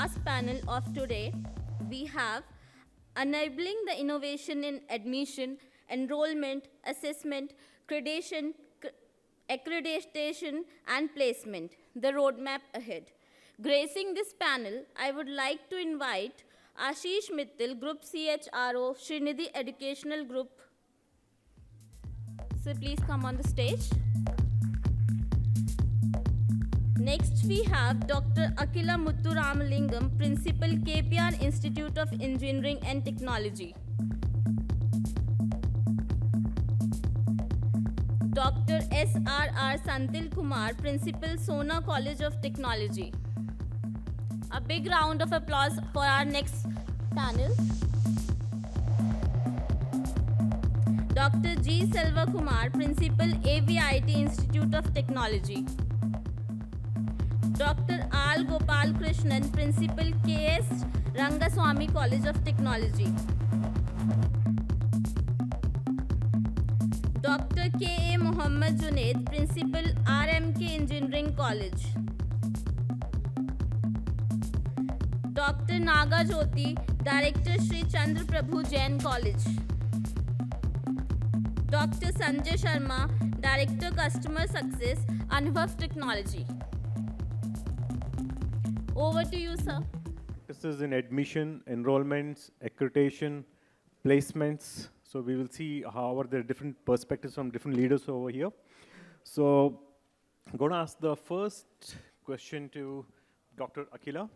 last panel of today, we have enabling the innovation in admission, enrollment, assessment, accreditation, and placement, the roadmap ahead. Gracing this panel, I would like to invite Ashish Mittal, Group CHRO, Sreenidhi Educational Group. So please come on the stage. Next, we have Dr. Akila Muthuramalingam, Principal, KPR Institute of Engineering and Technology. Dr. S.R.R. Senthil Kumar, Principal, Sona College of Technology. A big round of applause for our next panel. Dr. G. Selvakumar, Principal, AVIT Institute of Technology. Dr. R. Gopalakrishnan, Principal, KS Rangasamy College of Technology. Dr. K. A. Mohamed Junaid, Principal, RMK Engineering College. Dr. Nagajoti, Director, Shree Chandra Prabhu Jain College. Dr. Sanjay Sharma, Director, Customer Success, Anubhav Technology. Over to you, sir. This is in admission, enrollments, accreditation, placements. So we will see how are there different perspectives from different leaders over here. So I'm going to ask the first question to Dr. Akila.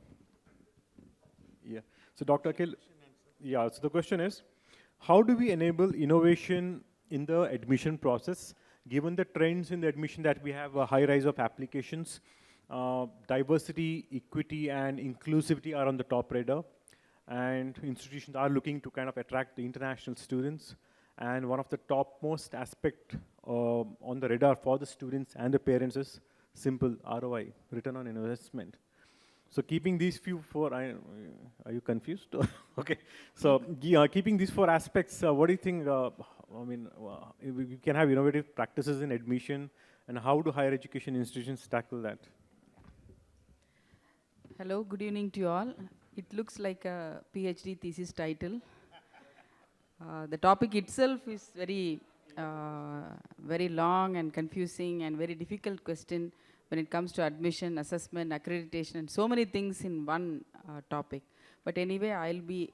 Yeah. So Dr. Akila, yeah. So the question is, how do we enable innovation in the admission process, given the trends in the admission that we have a high rise of applications? Diversity, equity, and inclusivity are on the top radar, and institutions are looking to kind of attract the international students. And one of the topmost aspect on the radar for the students and the parents is simple ROI, return on investment. So keeping these are you confused? Okay. So keeping these four aspects, what do you think? We can have innovative practices in admission, and how do higher education institutions tackle that? Hello, good evening to you all. It looks like a PhD thesis title. The topic itself is very long and confusing and very difficult question when it comes to admission, assessment, accreditation, and so many things in one topic. But anyway, I'll be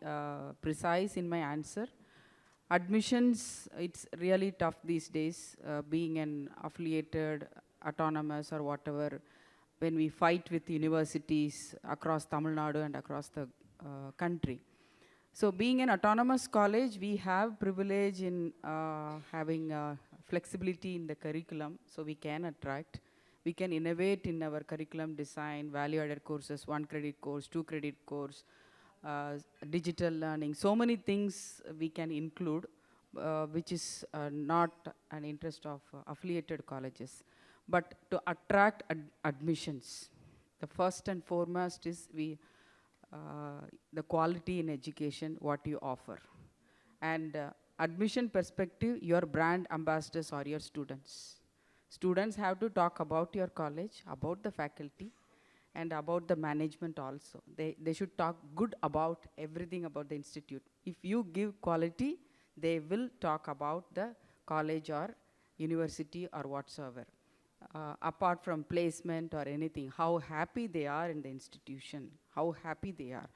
precise in my answer. Admissions, it's really tough these days, being an affiliated, autonomous or whatever, when we fight with universities across Tamil Nadu and across the country. So being an autonomous college, we have privilege in having flexibility in the curriculum, so we can attract. We can innovate in our curriculum design, value-added courses, 1 credit course, 2 credit course, digital learning. So many things we can include, which is not an interest of affiliated colleges. But to attract admissions, the first and foremost is the quality in education, what you offer. And admission perspective, your brand ambassadors are your students. Students have to talk about your college, about the faculty, and about the management also. They should talk good about everything about the institute. If you give quality, they will talk about the college or university or whatsoever. Apart from placement or anything, how happy they are in the institution, how happy they are.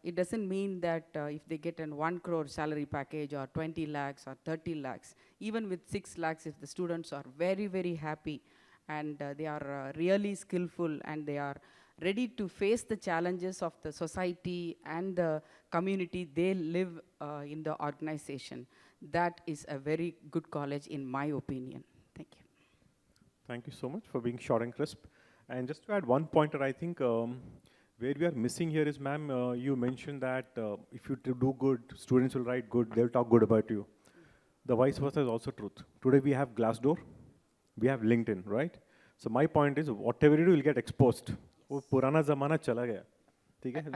It doesn't mean that if they get an 1 crore salary package or 20 lakhs or 30 lakhs, even with 6 lakhs, if the students are very, very happy and they are really skillful and they are ready to face the challenges of the society and the community they live in the organization, that is a very good college in my opinion. Thank you. Thank you so much for being short and crisp. And just to add one pointer, I think where we are missing here is, ma'am, you mentioned that if you do good, students will write good, they'll talk good about you. The vice versa is also truth. Today we have Glassdoor, we have LinkedIn, right? So my point is, whatever you do, will get exposed. वो पुराना ज़माना चला गया, ठीक है?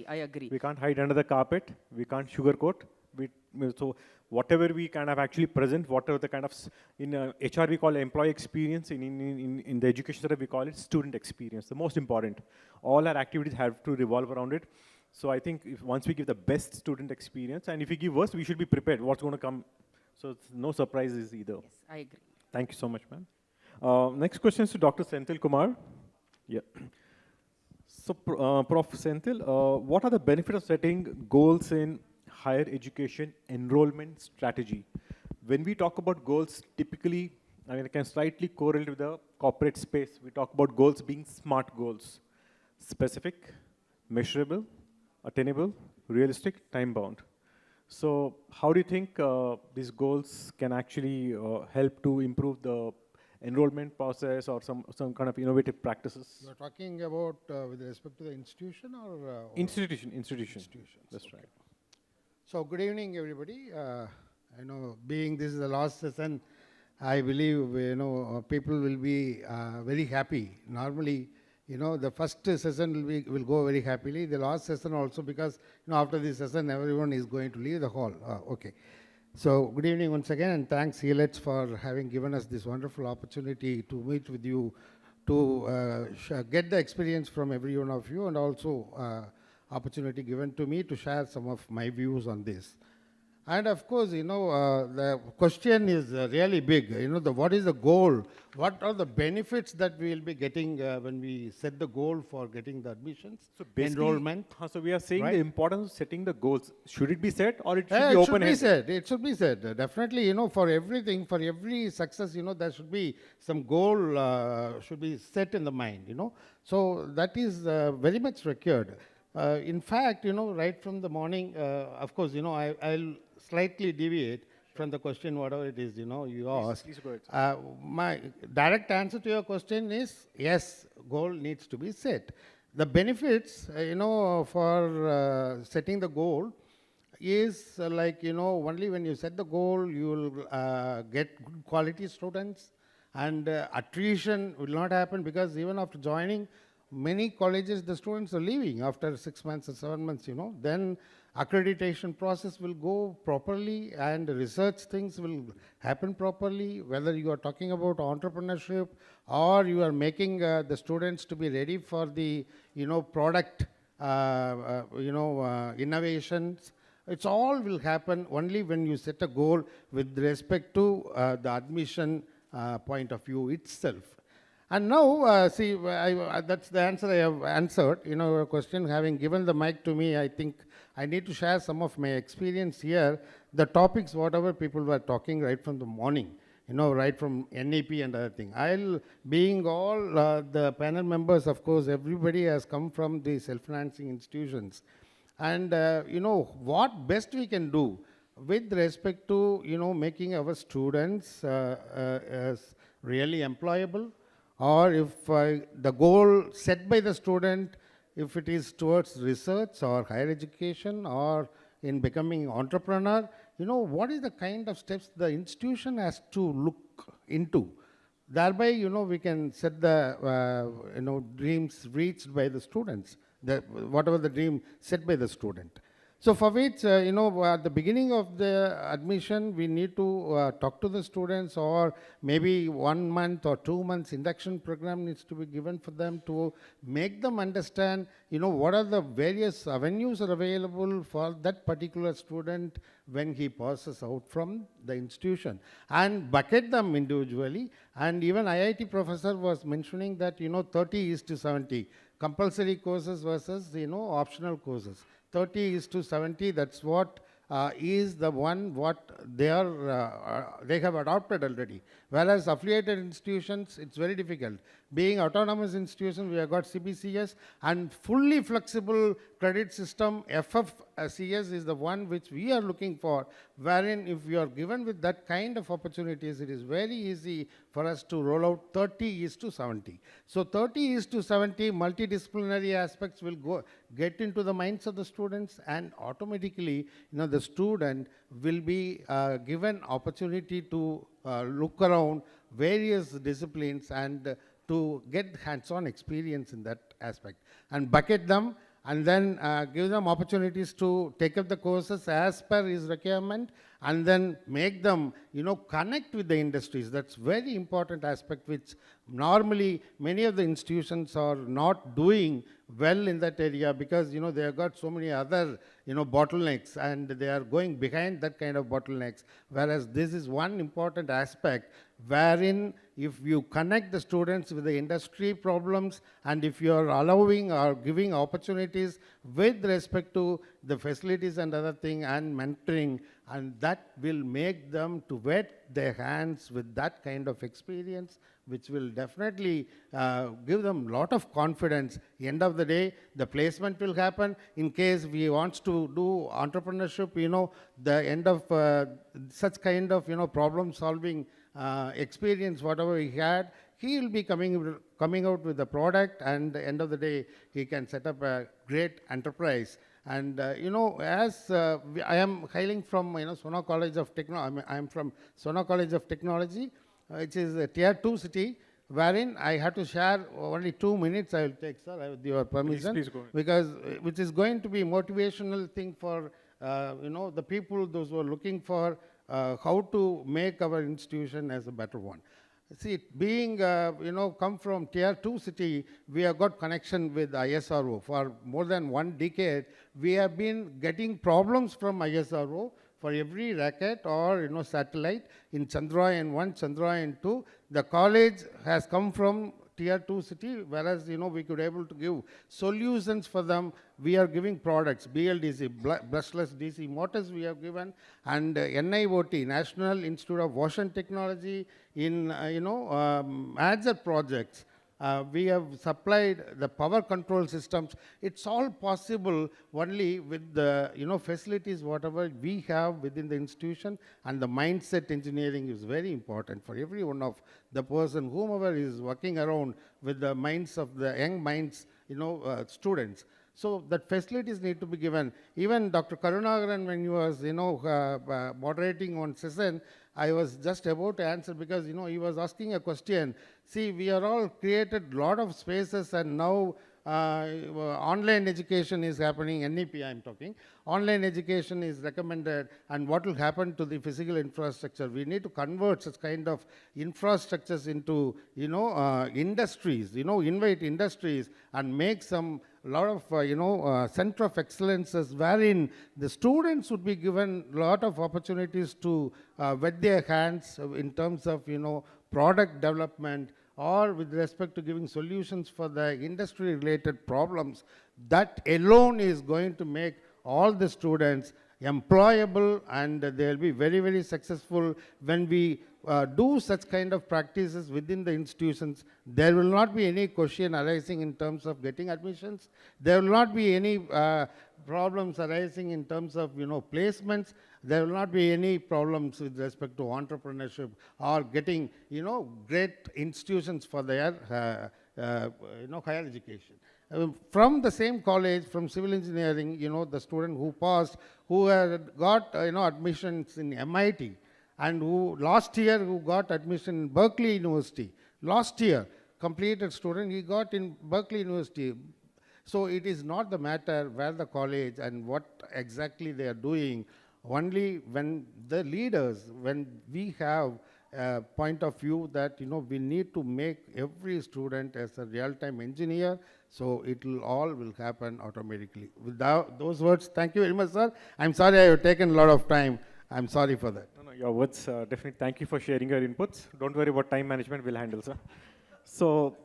I agree. We can't hide under the carpet. We can't sugarcoat. We So whatever we kind of actually present, whatever the kind of, in HR we call employee experience, in the education sector we call it student experience, the most important. All our activities have to revolve around it. So I think if once we give the best student experience, and if we give worst, we should be prepared what's going to come. So it's no surprises either. Yes, I agree. Thank you so much, ma'am. Next question is to Dr. Senthil Kumar. Yeah. So, Prof. Senthil, what are the benefits of setting goals in higher education enrollment strategy? When we talk about goals, typically, I mean, it can slightly correlate with the corporate space. We talk about goals being SMART goals: specific, measurable, attainable, realistic, time-bound. So how do you think these goals can actually help to improve the enrollment process or some kind of innovative practices? You are talking about with respect to the institution or Institutions. That's okay. right. So good evening, everybody. I know, being this is the last session, I believe people will be very happy. Normally, the first session will go very happily. The last session also, because after this session, everyone is going to leave the hall. Okay. So good evening once again, and thanks Elets for having given us this wonderful opportunity to meet with you, to get the experience from every one of you, and also opportunity given to me to share some of my views on this. And of course, the question is really big. What is the goal? What are the benefits that we will be getting when we set the goal for getting the admissions, So basically, enrollment? So we are saying right? the importance of setting the goals. Should it be set or it should Yeah, be it open? should be said. It should be said. Definitely, for everything, for every success, there should be some goal should be set in the mind, So that is very much required. In fact, right from the morning, of course, I'll slightly deviate from the question, whatever it is, you asked. Please go ahead. My direct answer to your question is, yes, goal needs to be set. The benefits, for setting the goal is only when you set the goal, you will get good quality students, and attrition will not happen, because even after joining many colleges, the students are leaving after 6 months or 7 months, Then accreditation process will go properly, and research things will happen properly, whether you are talking about entrepreneurship or you are making the students to be ready for the, product, innovations. It's all will happen only when you set a goal with respect to the admission point of view itself. And now, see, that's the answer I have answered. Your question, having given the mic to me, I think I need to share some of my experience here. The topics, whatever people were talking right from the morning, right from NEP and other thing. Being all the panel members, of course, everybody has come from the self-financing institutions. And, what best we can do with respect to, making our students as really employable, or if the goal set by the student, if it is towards research or higher education or in becoming entrepreneur, what is the kind of steps the institution has to look into. Thereby, we can set the, dreams reached by the students, whatever the dream set by the student. So for which, at the beginning of the admission, we need to talk to the students, or maybe 1 month or 2 months induction program needs to be given for them to make them understand, what are the various avenues are available for that particular student when he passes out from the institution, and bucket them individually. And even IIT professor was mentioning that, 30:70, compulsory courses versus, optional courses. 30:70, that's what is the one what they have adopted already. Whereas affiliated institutions, it's very difficult. Being autonomous institutions, we have got CBCS, and fully flexible credit system, FFCS, is the one which we are looking for, wherein if we are given with that kind of opportunities, it is very easy for us to roll out 30:70. So 30:70, multidisciplinary aspects will get into the minds of the students, and automatically, the student will be given opportunity to look around various disciplines and to get hands-on experience in that aspect, and bucket them and then give them opportunities to take up the courses as per his requirement, and then make them, connect with the industries. That's very important aspect, which normally many of the institutions are not doing well in that area, because, they have got so many other, bottlenecks, and they are going behind that kind of bottlenecks. Whereas this is one important aspect wherein if you connect the students with the industry problems, and if you are allowing or giving opportunities with respect to the facilities and other thing and mentoring, and that will make them to wet their hands with that kind of experience, which will definitely give them a lot of confidence. End of the day, the placement will happen. In case we wants to do entrepreneurship, the end of such kind of, problem solving experience, whatever he had, he will be coming out with the product, and the end of the day, he can set up a great enterprise. And, as I am hailing from, Sona College of Technology, I am from Sona College of Technology, which is a tier 2 city, wherein I have to share only 2 minutes. I will take, sir, with your permission, please go ahead. because which is going to be motivational thing for, the people, those who are looking for how to make our institution as a better one. See, being, come from tier 2 city, we have got connection with S.R.R. For more than 1 decade, we have been getting problems from S.R.R. for every racket or, satellite in Chandrayaan 1, Chandrayaan 2. The college has come from tier 2 city, whereas, we could able to give solutions for them. We are giving products, BLDC, brushless DC motors we have given, and NIOT, National Institute of Ocean Technology, in, major projects. We have supplied the power control systems. It's all possible only with the, facilities, whatever we have within the institution, and the mindset engineering is very important for every one of the person, whomever is working around with the minds of the young minds, students. So that facilities need to be given. Even Dr. Karunagaran, when he was, moderating one session, I was just about to answer, because, he was asking a question. See, we are all created lot of spaces, and now online education is happening, NEP I am talking. Online education is recommended, and what will happen to the physical infrastructure? We need to convert such kind of infrastructures into, industries, invite industries, and make some lot of, center of excellences, wherein the students would be given a lot of opportunities to wet their hands in terms of, product development, or with respect to giving solutions for the industry-related problems. That alone is going to make all the students employable, and they will be very, very successful. When we do such kind of practices within the institutions, there will not be any question arising in terms of getting admissions. There will not be any problems arising in terms of, placements. There will not be any problems with respect to entrepreneurship or getting, great institutions for their, higher education. From the same college, from civil engineering, the student who passed, who had got, admissions in MIT, and who last year who got admission in Berkeley University. Last year, completed student, he got in Berkeley University. So it is not the matter where the college and what exactly they are doing. Only when the leaders, when we have a point of view that, we need to make every student as a real-time engineer, so it will all will happen automatically. Without those words, thank you very much, sir. I'm sorry I have taken a lot of time. I'm sorry for that. No, your words, definitely thank you for sharing your inputs. Don't worry about time management, we'll handle, sir. So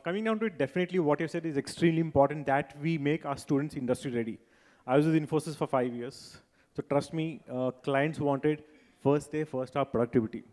coming down to it, definitely what you said is extremely important, that we make our students industry ready. I was with Infosys for 5 years. So trust me, clients wanted first day, first hour productivity.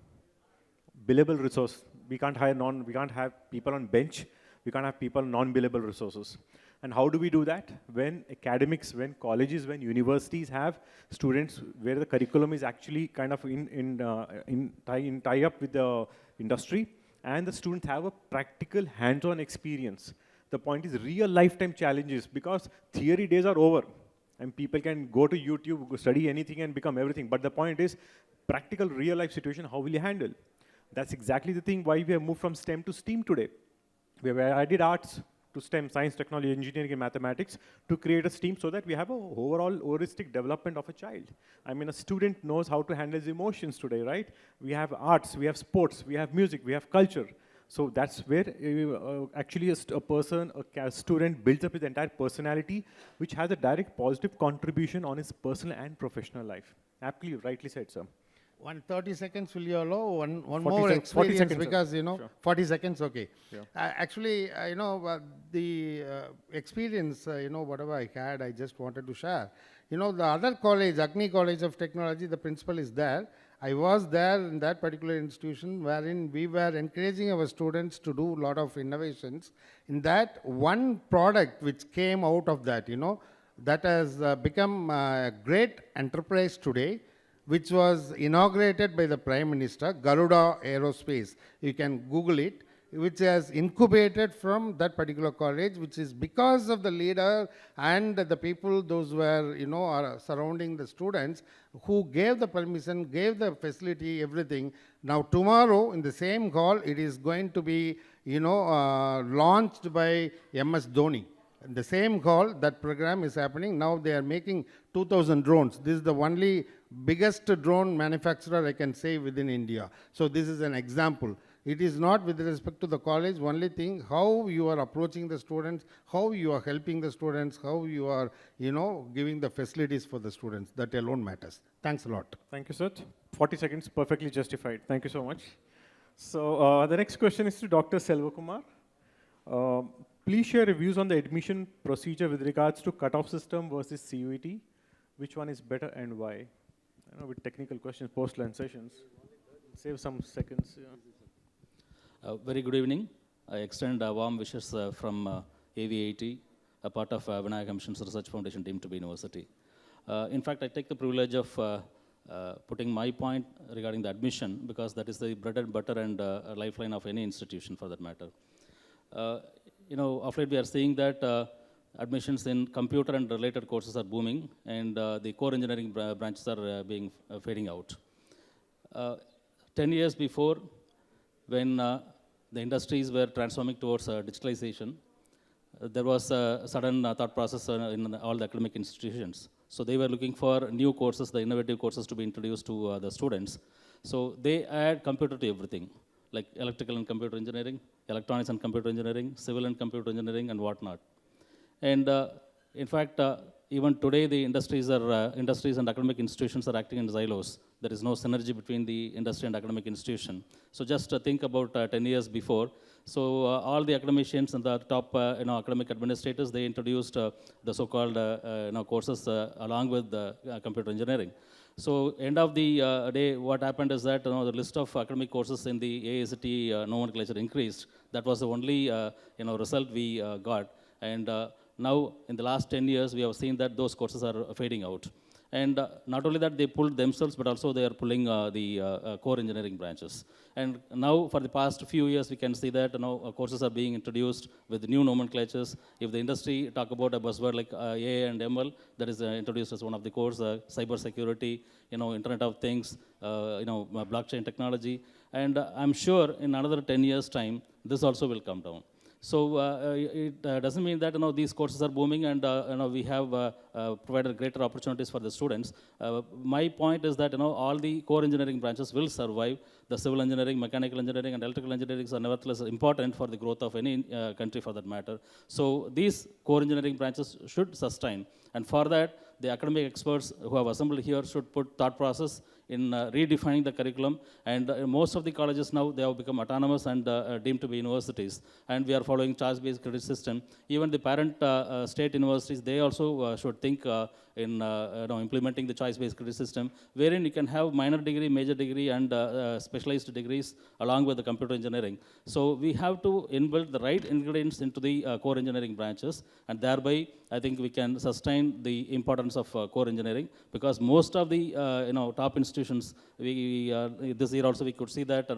Billable resource. We can't have people on bench. We can't have people non-billable resources. And how do we do that? When academics, when colleges, when universities have students where the curriculum is actually kind of in tie up with the industry, and the students have a practical hands-on experience. The point is real lifetime challenges, because theory days are over. And people can go to YouTube, study anything and become everything. But the point is, practical real life situation, how will you handle? That's exactly the thing why we have moved from STEM to STEAM today. We have added arts, to STEM, science, technology, engineering, and mathematics, to create a stream so that we have a overall holistic development of a child. I mean, a student knows how to handle his emotions today, right? We have arts, we have sports, we have music, we have culture. So that's where actually a person, a student builds up his entire personality, which has a direct positive contribution on his personal and professional life. Aptly, rightly said, sir. 30 seconds, will you allow? One 40 more sec- 40 experience, seconds, sir. because, you know, Sure. 40 seconds, okay. Yeah. Actually, you know, the experience, you know, whatever I had, I just wanted to share. You know, the other college, Agni College of Technology, the principal is there. I was there in that particular institution wherein we were encouraging our students to do a lot of innovations. In that, one product which came out of that, you know, that has become a great enterprise today, which was inaugurated by the Prime Minister, Garuda Aerospace. You can Google it, which has incubated from that particular college, which is because of the leader and the people, those were, you know, are surrounding the students, who gave the permission, gave the facility, everything. Now tomorrow, in the same hall, it is going to be, you know, launched by MS Dhoni. In the same hall, that program is happening. Now they are making 2,000 drones. This is the only biggest drone manufacturer I can say within India. So this is an example. It is not with respect to the college, only thing, how you are approaching the students, how you are helping the students, how you are, you know, giving the facilities for the students. That alone matters. Thanks a lot. Thank you, sir. 40 seconds, perfectly justified. Thank you so much. So the next question is to Dr. Selvakumar. Please share your views on the admission procedure with regards to cutoff system versus CUET. Which one is better and why? I know with technical questions, post-lunch sessions. Save some seconds. Yeah. Very good evening. I extend warm wishes from AVIT, a part of Vinayaka Mission's Research Foundation team to be university. In fact, I take the privilege of putting my point regarding the admission, because that is the bread and butter and lifeline of any institution for that matter. You know, of late we are seeing that admissions in computer and related courses are booming, and the core engineering branches are fading out. 10 years before, when the industries were transforming towards digitalization, there was a sudden thought process in all the academic institutions. So they were looking for new courses, the innovative courses to be introduced to the students. So they add computer to everything, like electrical and computer engineering, electronics and computer engineering, civil and computer engineering, and whatnot. And in fact, even today, the industries and academic institutions are acting in silos. There is no synergy between the industry and academic institution. So just think about 10 years before. So all the academicians and the top academic administrators, they introduced the so-called courses along with the computer engineering. So end of the day, what happened is that the list of academic courses in the AICTE nomenclature increased. That was the only result we got. And now, in the last 10 years, we have seen that those courses are fading out. And not only that, they pulled themselves, but also they are pulling the core engineering branches. And now, for the past few years, we can see that courses are being introduced with new nomenclatures. If the industry talk about a buzzword like AI and ML, that is introduced as one of the courses, cyber security, Internet of Things, blockchain technology. And I'm sure in another 10 years' time, this also will come down. So it doesn't mean that these courses are booming and we have provided greater opportunities for the students. My point is that all the core engineering branches will survive. The civil engineering, mechanical engineering, and electrical engineering are nevertheless important for the growth of any country for that matter. So these core engineering branches should sustain, and for that, the academic experts who have assembled here should put thought process in redefining the curriculum. And most of the colleges now, they have become autonomous and deemed to be universities. And we are following choice-based credit system. Even the parent state universities, they also should think in implementing the choice-based credit system, wherein you can have minor degree, major degree, and specialized degrees along with the computer engineering. So we have to inbuild the right ingredients into the core engineering branches, and thereby I think we can sustain the importance of core engineering, because most of the top institutions, this year also we could see that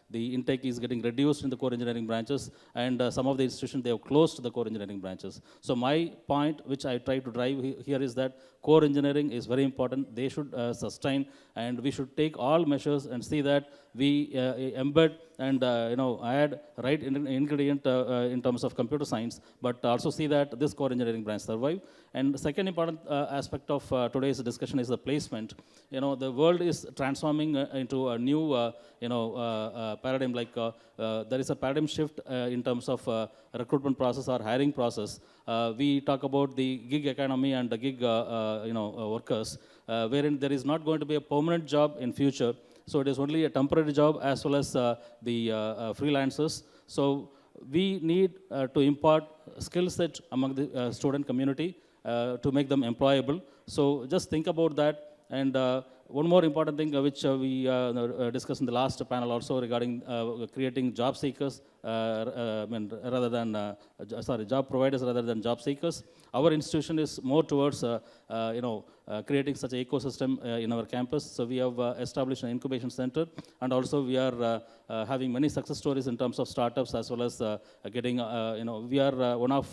the intake is getting reduced in the core engineering branches, and some of the institutions, they have closed the core engineering branches. So my point, which I try to drive here, is that core engineering is very important. They should sustain, and we should take all measures and see that we embed and add right ingredient in terms of computer science, but also see that this core engineering branch survive. And the second important aspect of today's discussion is the placement. The world is transforming into a new paradigm. Like there is a paradigm shift in terms of recruitment process or hiring process. We talk about the gig economy and the gig workers, wherein there is not going to be a permanent job in future. So it is only a temporary job as well as the freelancers. So we need to impart skill set among the student community to make them employable. So just think about that. And one more important thing which we discussed in the last panel also regarding creating job seekers rather than job providers rather than job seekers. Our institution is more towards creating such an ecosystem in our campus. So we have established an incubation center, and also we are having many success stories in terms of startups as well as getting, we are one of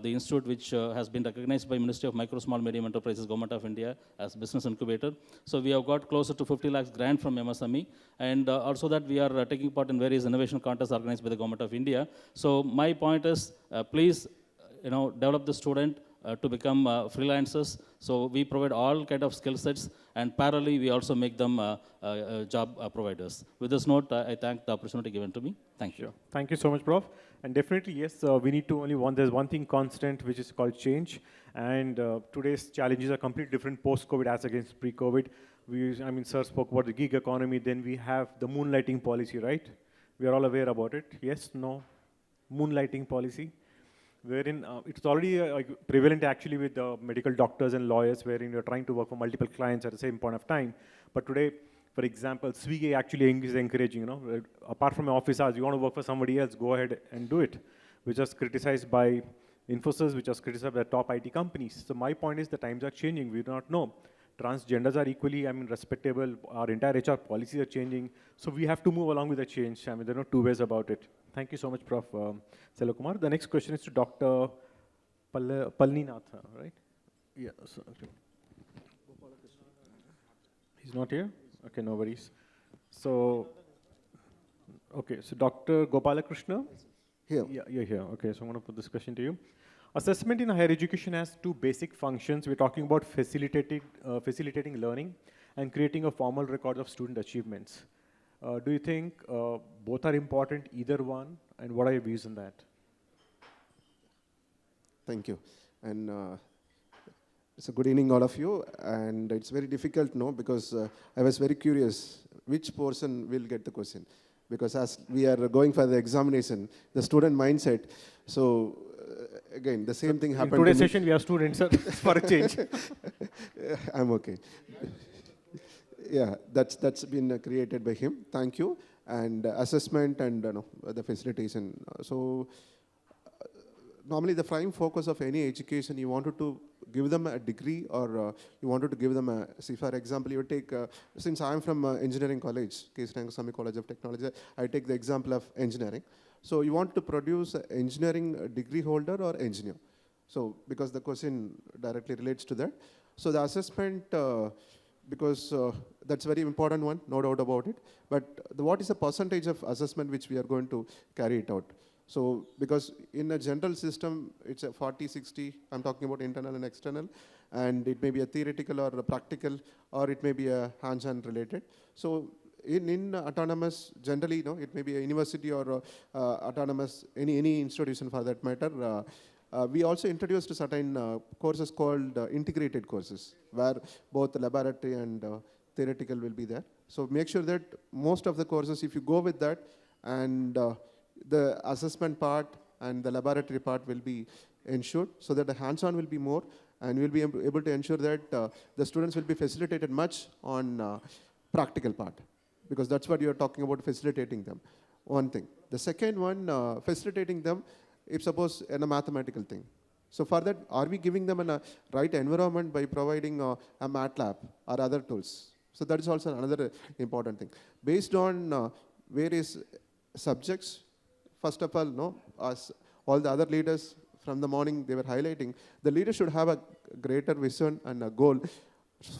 the institute which has been recognized by Ministry of Micro, Small, Medium Enterprises, Government of India as business incubator. So we have got closer to 50 lakhs grant from MSME, and also that we are taking part in various innovation contests organized by the Government of India. So my point is, please, develop the student to become freelancers. So we provide all kind of skill sets, and parallelly we also make them job providers. With this note, I thank the opportunity given to me. Thank you. Sure. Thank you so much, Prof. And definitely, yes, we need to there's one thing constant, which is called change. And today's challenges are completely different post-COVID as against pre-COVID. Sir spoke about the gig economy, then we have the moonlighting policy, right? We are all aware about it. Yes, no, moonlighting policy, wherein it's already prevalent actually with medical doctors and lawyers, wherein you're trying to work for multiple clients at the same point of time. But today, for example, Swiggy actually is encouraging, apart from office hours, you want to work for somebody else, go ahead and do it, which was criticized by Infosys, which was criticized by the top IT companies. So my point is the times are changing. We do not know. Transgenders are equally, respectable. Our entire HR policies are changing. So we have to move along with the change. There are no two ways about it. Thank you so much, Prof. Selvakumar. The next question is to Dr. Palninatha, right? Yeah. So, okay. He's not here? Okay, no worries. So, okay, so Dr. Gopalakrishnan? Here. Yeah, you're here. Okay, so I'm going to put this question to you. Assessment in higher education has two basic functions. We're talking about facilitating learning and creating a formal record of student achievements. Do you think both are important, either one, and what are your views on that? Thank you. And it's a good evening, all of you. And it's very difficult, because I was very curious which person will get the question. Because as we are going for the examination, the student mindset, so again, the same thing happened. In today's session, we have students, sir, for a change. I'm okay. Yeah, that's been created by him. Thank you. And assessment and the facilitation. So normally the prime focus of any education, you wanted to give them a degree, or you wanted to give them a, see for example, you take, since I'm from engineering college, Rangasamy College of Technology, I take the example of engineering. So you want to produce an engineering degree holder or engineer. So because the question directly relates to that. So the assessment, because that's a very important one, no doubt about it. But what is the percentage of assessment which we are going to carry it out? So because in a general system, it's a 40-60, I'm talking about internal and external, and it may be a theoretical or a practical, or it may be a hands-on related. So in autonomous, generally, it may be a university or autonomous, any institution for that matter. We also introduced certain courses called integrated courses, where both laboratory and theoretical will be there. So make sure that most of the courses, if you go with that, and the assessment part and the laboratory part will be ensured, so that the hands-on will be more, and we'll be able to ensure that the students will be facilitated much on practical part, because that's what you're talking about, facilitating them. One thing. The second one, facilitating them, if suppose in a mathematical thing. So for that, are we giving them a right environment by providing a MATLAB or other tools? So that is also another important thing. Based on various subjects, first of all, as all the other leaders from the morning they were highlighting, the leader should have a greater vision and a goal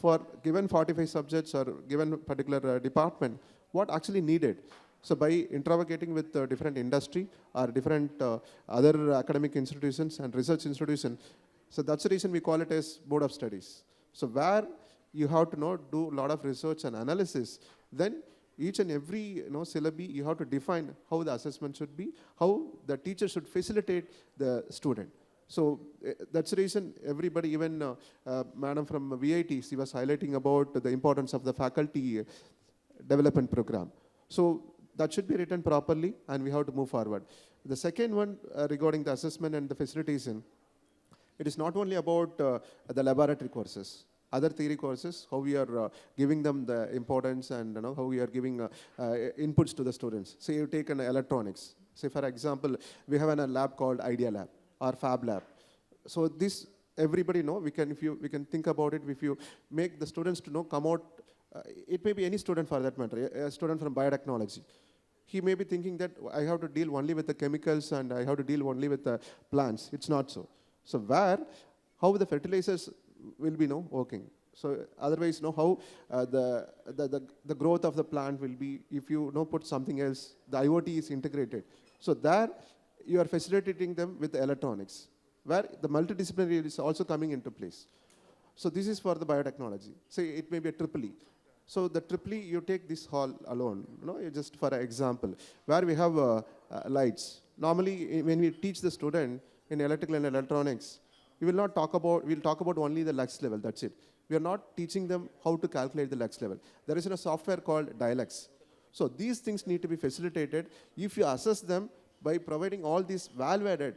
for given 45 subjects or given particular department, what actually needed. So by interrogating with different industry or different other academic institutions and research institutions, so that's the reason we call it as board of studies. So where you have to do a lot of research and analysis, then each and every syllabi, you have to define how the assessment should be, how the teacher should facilitate the student. So that's the reason everybody, even madam from VIT, she was highlighting about the importance of the faculty development program. So that should be written properly and we have to move forward. The second one regarding the assessment and the facilitation, it is not only about the laboratory courses, other theory courses, how we are giving them the importance and how we are giving inputs to the students. Say you take an electronics. Say for example, we have a lab called Idea Lab or Fab Lab. So this everybody we can think about it. If you make the students to come out, it may be any student for that matter, a student from biotechnology. He may be thinking that I have to deal only with the chemicals and I have to deal only with the plants. It's not so. So how the fertilizers will be working. So otherwise, how the growth of the plant will be if you put something else. The IoT is integrated. So there you are facilitating them with the electronics, where the multidisciplinary is also coming into place. So this is for the biotechnology. Say it may be a triple E. So the triple E, you take this hall alone, just for an example, where we have lights. Normally, when we teach the student in electrical and electronics, we'll talk about only the lux level, that's it. We are not teaching them how to calculate the lux level. There is a software called Dialux. So these things need to be facilitated if you assess them by providing all these value added,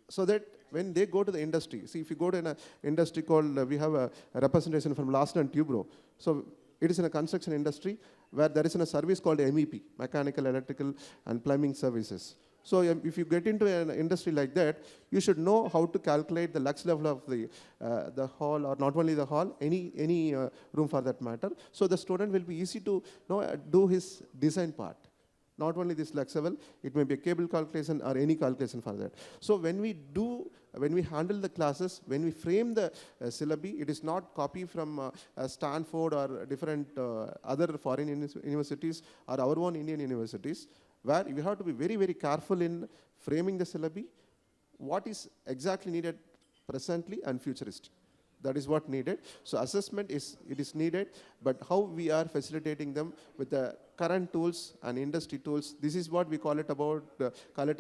so that when they go to the industry, see if you go to an industry called, we have a representation from Larsen and Toubro. So it is in a construction industry where there is a service called MEP, Mechanical, Electrical and Plumbing Services. So if you get into an industry like that, you should know how to calculate the lux level of the hall, or not only the hall, any room for that matter. So the student will be easy to do his design part. Not only this lux level, it may be a cable calculation or any calculation for that. So when we handle the classes, when we frame the syllabi, it is not copy from Stanford or different other foreign universities or our own Indian universities, where we have to be very, very careful in framing the syllabi, what is exactly needed presently and futuristic. That is what needed. So assessment is needed, but how we are facilitating them with the current tools and industry tools. This is what we call it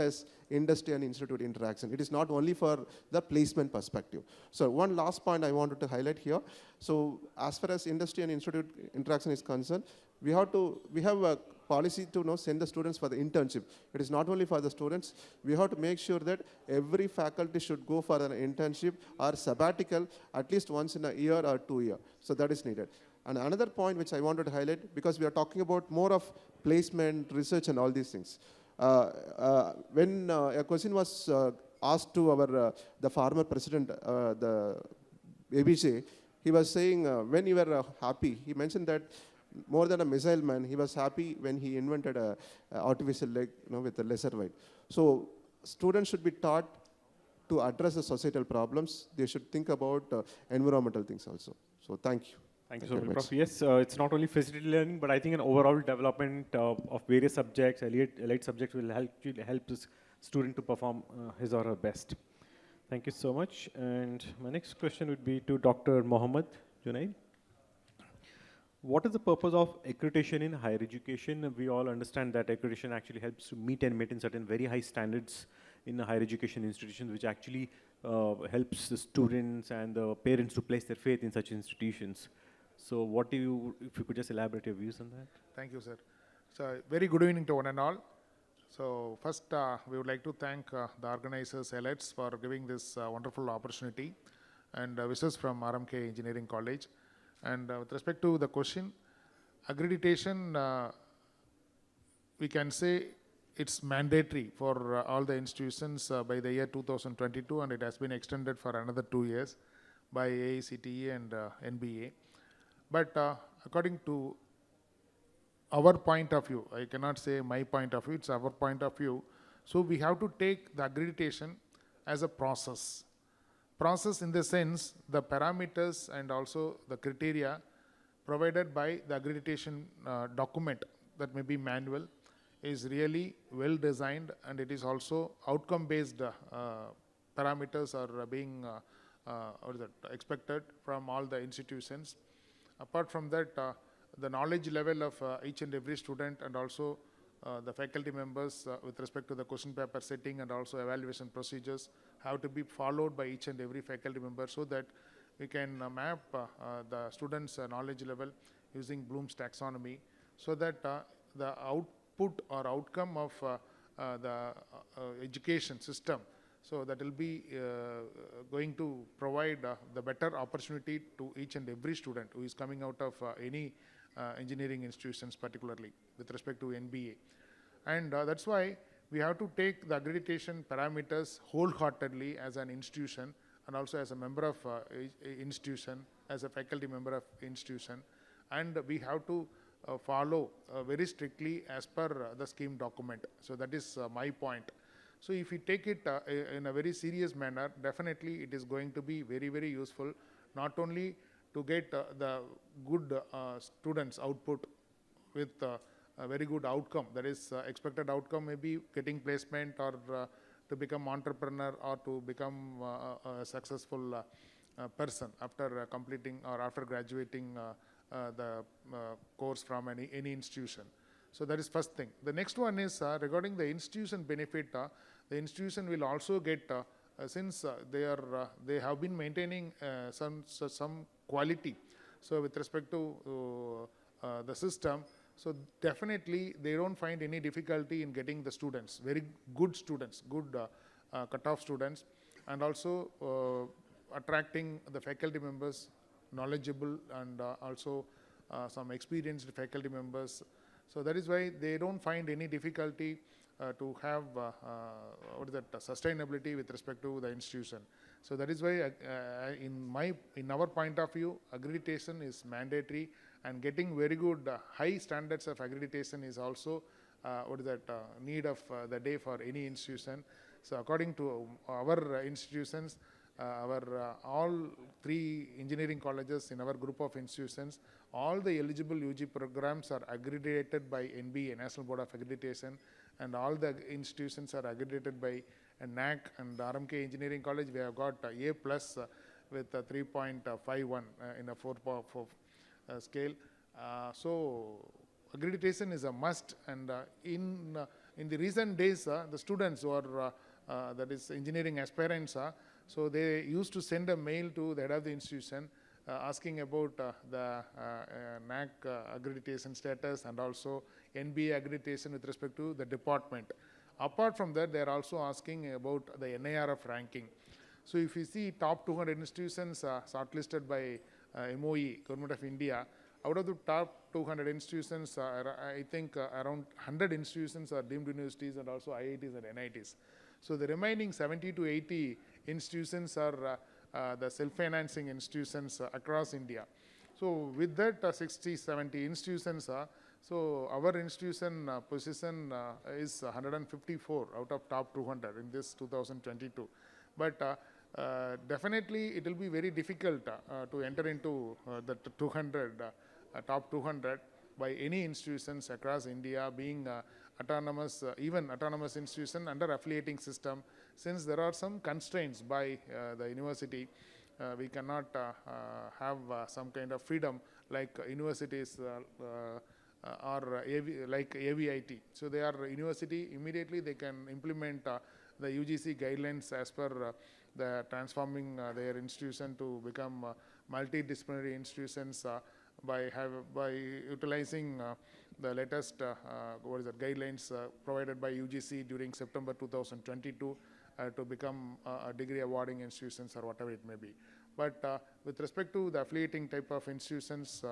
as industry and institute interaction. It is not only for the placement perspective. So one last point I wanted to highlight here. So as far as industry and institute interaction is concerned, we have a policy to send the students for the internship. It is not only for the students. We have to make sure that every faculty should go for an internship or sabbatical at least once in a year or 2 years. So that is needed. And another point which I wanted to highlight, because we are talking about more of placement, research and all these things. When a question was asked to the former president, the ABJ, he was saying when you were happy, he mentioned that more than a missile man, he was happy when he invented a artificial leg with a laser weight. So students should be taught to address the societal problems. They should think about environmental things also. So thank you. Thank you so much, Prof. Yes, it's not only facilitated learning, but I think an overall development of various subjects, elite subjects, will help this student to perform his or her best. Thank you so much. And my next question would be to Dr. Mohamed, Junaid. What is the purpose of accreditation in higher education? We all understand that accreditation actually helps to meet and maintain certain very high standards in higher education institutions, which actually helps the students and the parents to place their faith in such institutions. So if you could just elaborate your views on that? Thank you, sir. So very good evening to one and all. So first, we would like to thank the organizers, Elets, for giving this wonderful opportunity, and wishes from RMK Engineering College. And with respect to the question, accreditation, we can say it's mandatory for all the institutions by the year 2022, and it has been extended for another 2 years by AICTE and NBA. But according to our point of view, I cannot say my point of view, it's our point of view. So we have to take the accreditation as a process. Process in the sense, the parameters and also the criteria provided by the accreditation document, that may be manual, is really well designed, and it is also outcome based parameters are being expected from all the institutions. Apart from that, the knowledge level of each and every student, and also the faculty members with respect to the question paper setting and also evaluation procedures have to be followed by each and every faculty member, so that we can map the students' knowledge level using Bloom's taxonomy, so that the output or outcome of the education system, so that will be going to provide the better opportunity to each and every student who is coming out of any engineering institutions, particularly with respect to NBA. And that's why we have to take the accreditation parameters wholeheartedly as an institution, and also as a member of institution, as a faculty member of institution, and we have to follow very strictly as per the scheme document. So that is my point. So if we take it in a very serious manner, definitely it is going to be very, very useful, not only to get the good students output with a very good outcome, that is expected outcome, maybe getting placement, or to become entrepreneur, or to become a successful person after completing or after graduating the course from any institution. So that is first thing. The next one is regarding the institution benefit. The institution will also get, since they have been maintaining some quality. So with respect to the system, so definitely they don't find any difficulty in getting the students, very good students, good cut-off students, and also attracting the faculty members, knowledgeable, and also some experienced faculty members. So that is why they don't find any difficulty to have sustainability with respect to the institution. So that is why in our point of view, accreditation is mandatory, and getting very good high standards of accreditation is also need of the day for any institution. So according to our institutions, all 3 engineering colleges in our group of institutions, all the eligible UG programs are accredited by NBA, National Board of Accreditation, and all the institutions are accredited by NAC. And RMK Engineering College, we have got A plus with 3.51 in a 4 scale. So accreditation is a must, and in the recent days, the students who are that is engineering aspirants, so they used to send a mail to the head of the institution asking about the NAC accreditation status, and also NBA accreditation with respect to the department. Apart from that, they are also asking about the NIRF ranking. So if you see top 200 institutions shortlisted by MOE, Government of India, out of the top 200 institutions, I think around 100 institutions are deemed universities, and also IITs and NITs. So the remaining 70 to 80 institutions are the self-financing institutions across India. So with that 60, 70 institutions, so our institution position is 154 out of top 200 in this 2022. But definitely it will be very difficult to enter into the 200, top 200 by any institutions across India, being autonomous, even autonomous institution under affiliating system. Since there are some constraints by the university, we cannot have some kind of freedom like universities or like AVIT. So they are university, immediately they can implement the UGC guidelines as per the transforming their institution to become multidisciplinary institutions by utilizing the latest guidelines provided by UGC during September 2022 to become a degree awarding institutions or whatever it may be. But with respect to the affiliating type of institutions,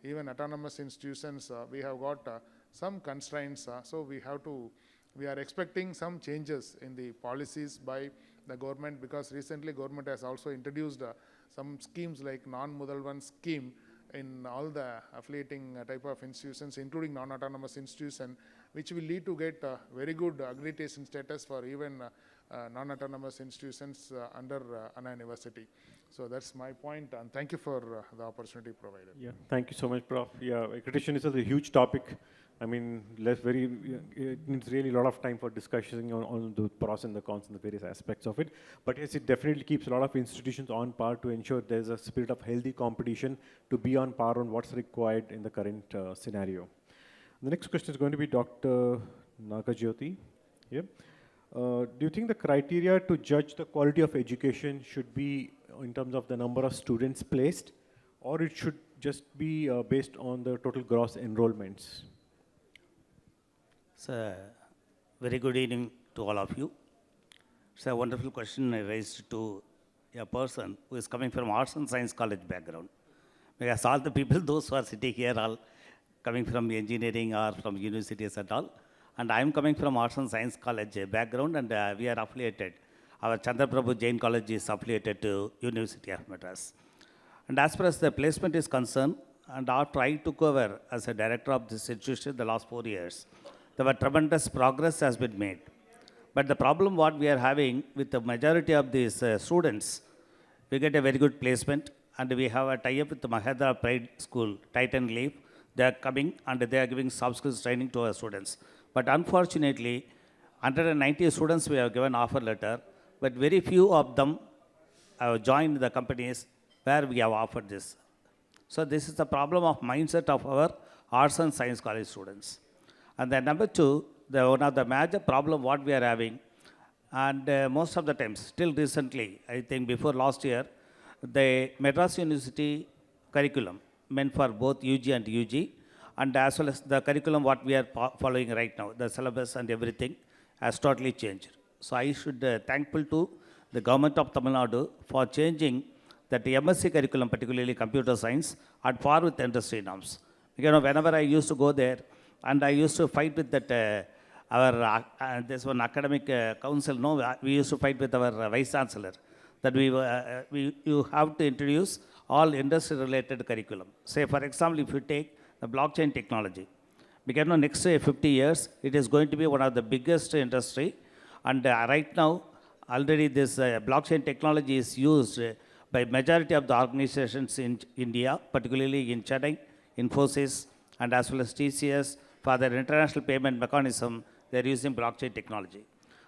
even autonomous institutions, we have got some constraints. So we are expecting some changes in the policies by the government, because recently government has also introduced some schemes like non-Mudalvan scheme in all the affiliating type of institutions, including non-autonomous institution, which will lead to get very good accreditation status for even non-autonomous institutions under Anna University. So that's my point, and thank you for the opportunity provided. Yeah, thank you so much, Prof. Yeah, accreditation is a huge topic. I mean, it needs really a lot of time for discussing on the pros and the cons and the various aspects of it. But yes, it definitely keeps a lot of institutions on par to ensure there's a spirit of healthy competition to be on par on what's required in the current scenario. The next question is going to be Dr. Nagajoti. Yeah. Do you think the criteria to judge the quality of education should be in terms of the number of students placed, or it should just be based on the total gross enrollments? So, very good evening to all of you. It's a wonderful question I raised to a person who is coming from arts and science college background. Because all the people, those who are sitting here, all coming from engineering or from universities and all. And I am coming from arts and science college background, and we are affiliated. Our Chandra Prabhu Jain College is affiliated to University of Madras. And as far as the placement is concerned, and after I took over as a director of this institution the last 4 years, there were tremendous progress has been made. But the problem what we are having with the majority of these students, we get a very good placement, and we have a tie-up with the Mahadra Pride School, Titan Leaf. They are coming and they are giving soft skills training to our students. But unfortunately, 190 students we have given offer letter, but very few of them have joined the companies where we have offered this. So this is the problem of mindset of our arts and science college students. And then number two, one of the major problem what we are having, and most of the times, still recently, I think before last year, the Madras University curriculum meant for both UG and UG, and as well as the curriculum what we are following right now, the syllabus and everything has totally changed. So I should thankful to the government of Tamil Nadu for changing that MSc curriculum, particularly computer science, at par with industry norms. You know, whenever I used to go there, and I used to fight with that this one academic council, no, we used to fight with our vice chancellor that you have to introduce all industry-related curriculum. Say, for example, if you take the blockchain technology, because next 50 years, it is going to be one of the biggest industry, and right now, already this blockchain technology is used by majority of the organizations in India, particularly in Chennai, Infosys, and as well as TCS, for their international payment mechanism, they are using blockchain technology.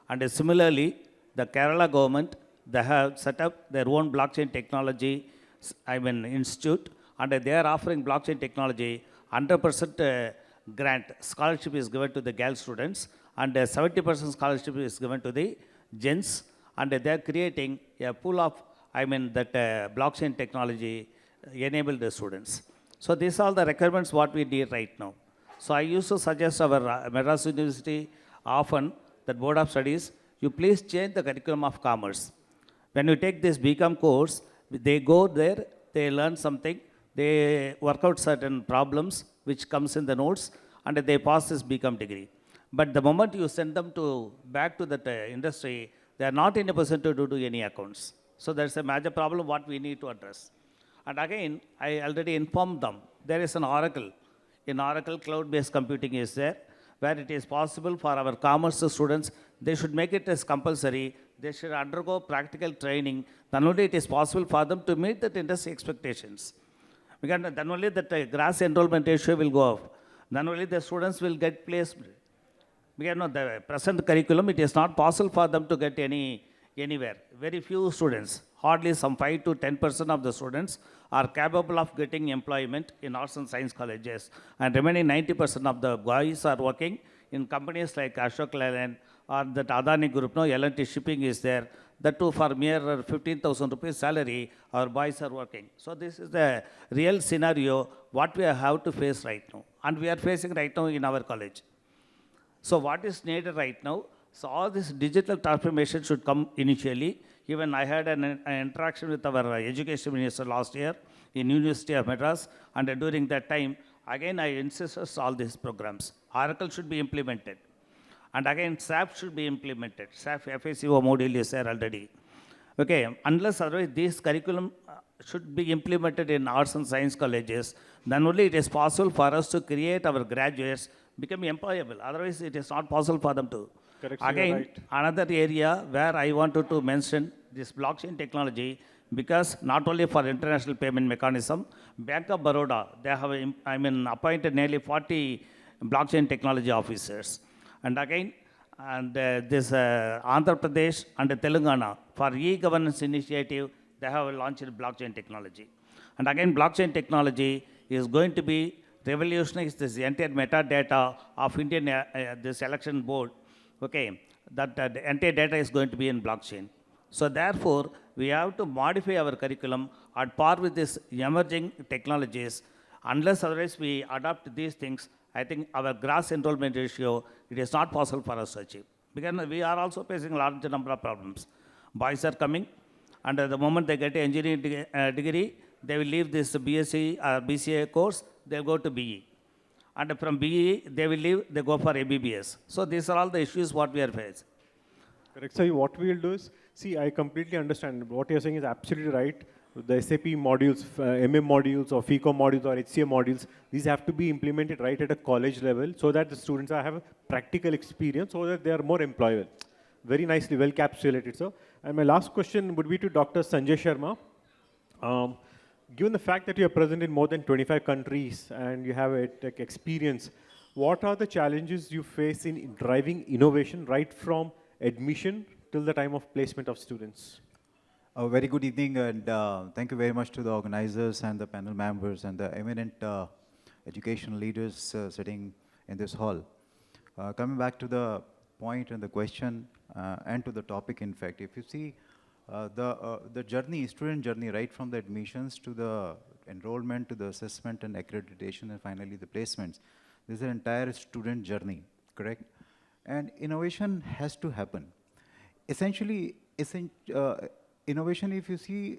And similarly, the Kerala government, they have set up their own blockchain technology, institute, and they are offering blockchain technology, 100% grant, scholarship is given to the girl students, and 70% scholarship is given to the gents, and they are creating a pool of, blockchain technology enabled the students. So these are the requirements what we did right now. So I used to suggest our Madras University often, that Board of Studies, you please change the curriculum of commerce. When you take this BCom course, they go there, they learn something, they work out certain problems which comes in the notes, and they pass this BCom degree. But the moment you send them back to that industry, they are not in a position to do any accounts. So that's a major problem what we need to address. And again, I already informed them, there is an Oracle. In Oracle, cloud-based computing is there, where it is possible for our commerce students, they should make it as compulsory, they should undergo practical training, then only it is possible for them to meet that industry expectations. Because then only that gross enrollment ratio will go up. Then only the students will get placed. Because the present curriculum, it is not possible for them to get anywhere. Very few students, hardly some 5 to 10% of the students are capable of getting employment in arts and science colleges. And remaining 90% of the boys are working in companies like Ashok Leyland or that Adani Group. No, L&T Shipping is there. That too for mere 15,000 rupees salary, our boys are working. So this is the real scenario what we have to face right now. And we are facing right now in our college. So what is needed right now? So all this digital transformation should come initially. Even I had an interaction with our education minister last year in University of Madras, and during that time, again I insisted all these programs. Oracle should be implemented. And again, SAP should be implemented. SAP FACO module is there already. Okay, unless otherwise this curriculum should be implemented in arts and science colleges, then only it is possible for us to create our graduates become employable. Otherwise, it is not possible for them to. Correct, sir, you're Again, right. another area where I wanted to mention this blockchain technology, because not only for international payment mechanism, Bank of Baroda, they have, appointed nearly 40 blockchain technology officers. And again, this Andhra Pradesh and Telangana, for e-governance initiative, they have launched blockchain technology. And again, blockchain technology is going to be revolutionize this entire metadata of Indian this election board. Okay, that the entire data is going to be in blockchain. So therefore, we have to modify our curriculum at par with these emerging technologies. Unless otherwise we adopt these things, I think our gross enrollment ratio, it is not possible for us to achieve. Because we are also facing a large number of problems. Boys are coming, and at the moment they get an engineering degree, they will leave this BSc or BCA course, they'll go to BE. And from BE, they will leave, they go for MBBS. So these are all the issues what we are facing. Correct. So what we will do is, see, I completely understand. What you're saying is absolutely right. The SAP modules, MM modules or FICO modules or HCA modules, these have to be implemented right at a college level so that the students have a practical experience so that they are more employable. Very nicely, well capsulated, sir. And my last question would be to Dr. Sanjay Sharma. Given the fact that you are present in more than 25 countries and you have a tech experience, what are the challenges you face in driving innovation right from admission till the time of placement of students? A very good evening, and thank you very much to the organizers and the panel members and the eminent educational leaders sitting in this hall. Coming back to the point and the question and to the topic, in fact, if you see the journey, student journey, right from the admissions to the enrollment to the assessment and accreditation and finally the placements, this is an entire student journey, correct? And innovation has to happen. Essentially, innovation, if you see,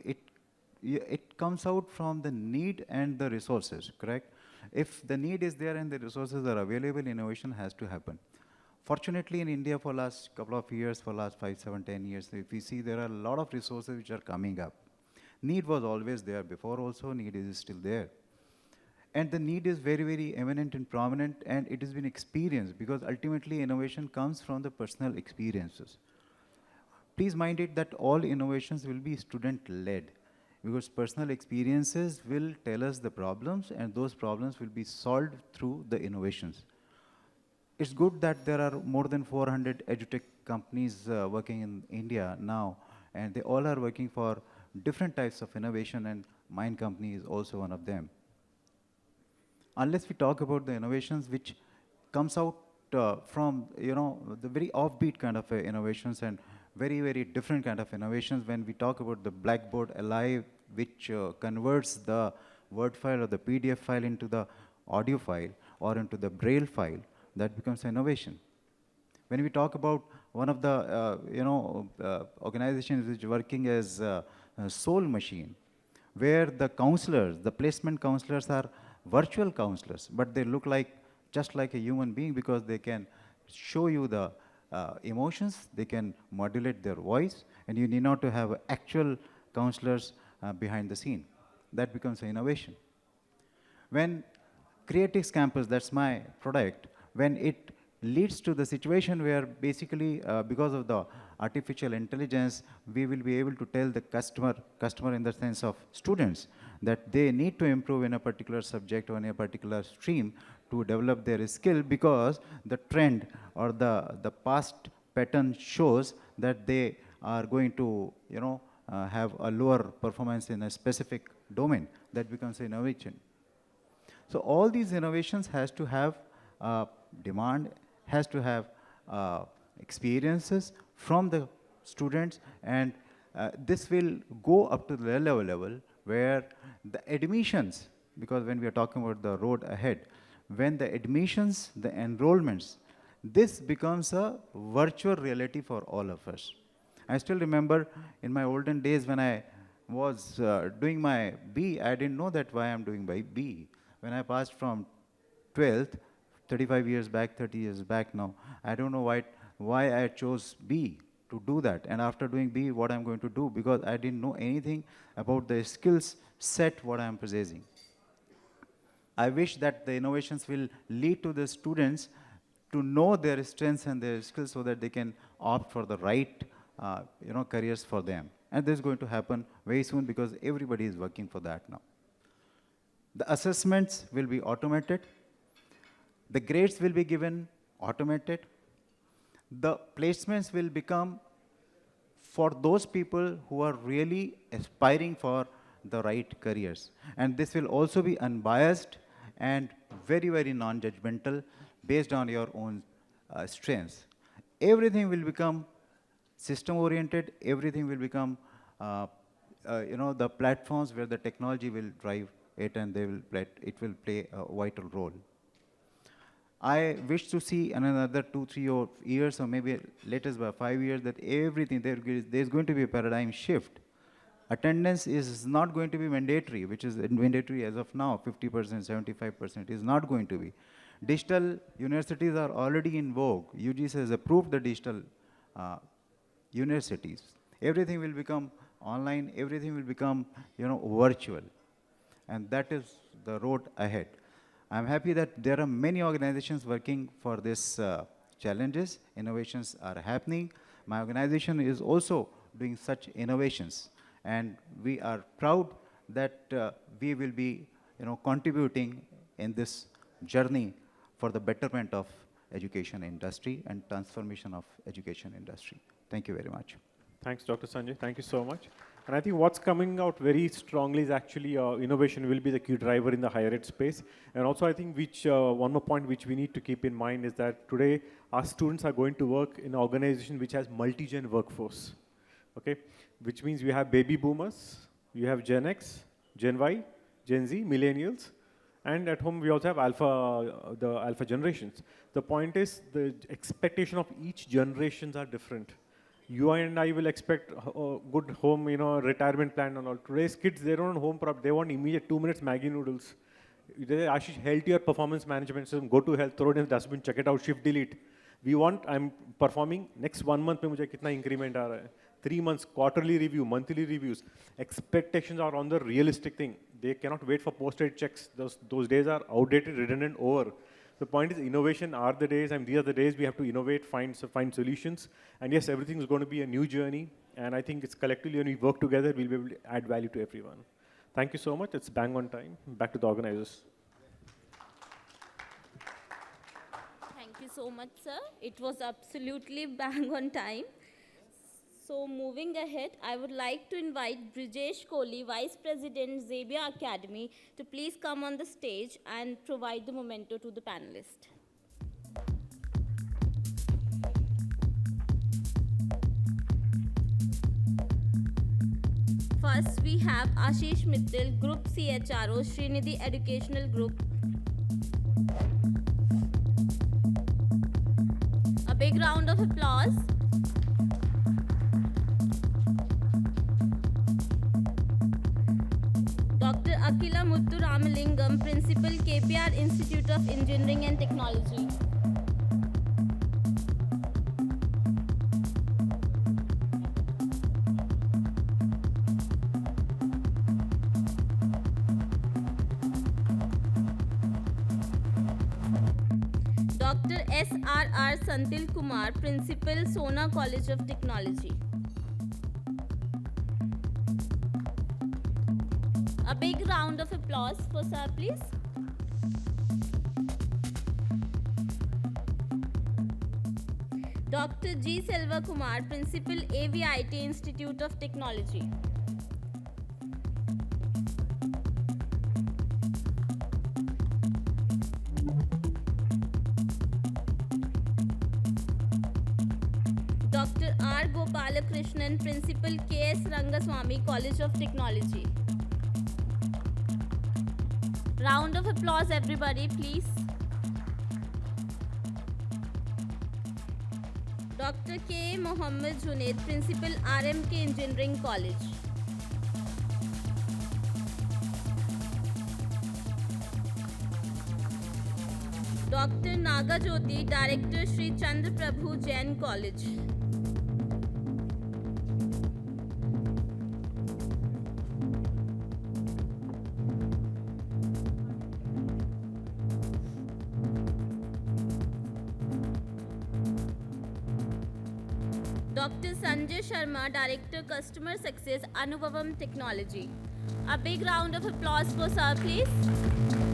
it comes out from the need and the resources, correct? If the need is there and the resources are available, innovation has to happen. Fortunately, in India for last couple of years, for last 5, 7, 10 years, if we see there are a lot of resources which are coming up. Need was always there before also, need is still there. And the need is very, very eminent and prominent, and it has been experienced because ultimately innovation comes from the personal experiences. Please mind it that all innovations will be student-led because personal experiences will tell us the problems and those problems will be solved through the innovations. It's good that there are more than 400 edutech companies working in India now, and they all are working for different types of innovation, and mine company is also one of them. Unless we talk about the innovations which comes out from, the very offbeat kind of innovations and very, very different kind of innovations, when we talk about the Blackboard Alive, which converts the Word file or the PDF file into the audio file or into the Braille file, that becomes innovation. When we talk about one of the organizations which is working as Soul Machine, where the counselors, the placement counselors are virtual counselors, but they look like just like a human being because they can show you the emotions, they can modulate their voice, and you need not to have actual counselors behind the scene. That becomes an innovation. When Creatics Campus, that's my product, when it leads to the situation where basically because of the artificial intelligence, we will be able to tell the customer in the sense of students, that they need to improve in a particular subject or in a particular stream to develop their skill because the trend or the past pattern shows that they are going to, have a lower performance in a specific domain. That becomes innovation. So all these innovations has to have demand, has to have experiences from the students, and this will go up to the level where the admissions, because when we are talking about the road ahead, when the admissions, the enrollments, this becomes a virtual reality for all of us. I still remember in my olden days when I was doing my B, I didn't know that why I'm doing my B. When I passed from 12th, 35 years back, 30 years back now, I don't know why I chose B to do that. And after doing B, what I'm going to do, because I didn't know anything about the skills set what I'm possessing. I wish that the innovations will lead to the students to know their strengths and their skills so that they can opt for the right careers for them. And this is going to happen very soon because everybody is working for that now. The assessments will be automated. The grades will be given automated. The placements will become for those people who are really aspiring for the right careers. And this will also be unbiased and very, very non-judgmental based on your own strengths. Everything will become system-oriented. Everything will become, the platforms where the technology will drive it and it will play a vital role. I wish to see in another 2-3 years or maybe latest by 5 years that everything, there's going to be a paradigm shift. Attendance is not going to be mandatory, which is mandatory as of now, 50%, 75% is not going to be. Digital universities are already in vogue. UGC has approved the digital universities. Everything will become online, everything will become, virtual. And that is the road ahead. I'm happy that there are many organizations working for these challenges. Innovations are happening. My organization is also doing such innovations. And we are proud that we will be contributing in this journey for the betterment of education industry and transformation of education industry. Thank you very much. Thanks, Dr. Sanjay. Thank you so much. And I think what's coming out very strongly is actually innovation will be the key driver in the higher ed space. And also I think one more point which we need to keep in mind is that today our students are going to work in an organization which has multi-gen workforce. Okay, which means we have baby boomers, you have Gen X, Gen Y, Gen Z, millennials, and at home we also have the alpha generations. The point is the expectation of each generations are different. You and I will expect a good home, retirement plan and all. Today's kids, they don't want home prop, they want immediate 2 minutes Maggi noodles. They say, Ashish, healthier performance management system, go to health, throw it in the dustbin, check it out, shift, delete. I'm performing, next 1 month, mein mujhe kitna increment aa raha hai. 3 months, quarterly review, monthly reviews. Expectations are on the realistic thing. They cannot wait for posted checks. Those days are outdated, redundant, over. The point is innovation are the days, and these are the days we have to innovate, find solutions. And yes, everything is going to be a new journey. And I think it's collectively when we work together, we'll be able to add value to everyone. Thank you so much. It's bang on time. Back to the organizers. Thank you so much, sir. It was absolutely bang on time. So moving ahead, I would like to invite Brijesh Kohli, Vice President, Xavier Academy, to please come on the stage and provide the memento to the panelists. First, we have Ashish Mittal, Group CHRO, Sreenidhi Educational Group. A big round of applause. Dr. Akila Muthuramalingam, Principal, KPR Institute of Engineering and Technology. Dr. S.R.R. Senthil Kumar, Principal, Sona College of Technology. A big round of applause for sir, please. Dr. G. Selvakumar, Principal, AVIT Institute of Technology. Dr. R. Gopalakrishnan, Principal, K.S. Rangasamy College of Technology. Round of applause, everybody, please. Dr. K. Mohamed Junaid, Principal, RMK Engineering College. Dr. Nagajoti, Director, Shree Chandra Prabhu Jain College. Dr. Sanjay Sharma, Director Customer Success, Anubhavam Technology. A big round of applause for sir, please.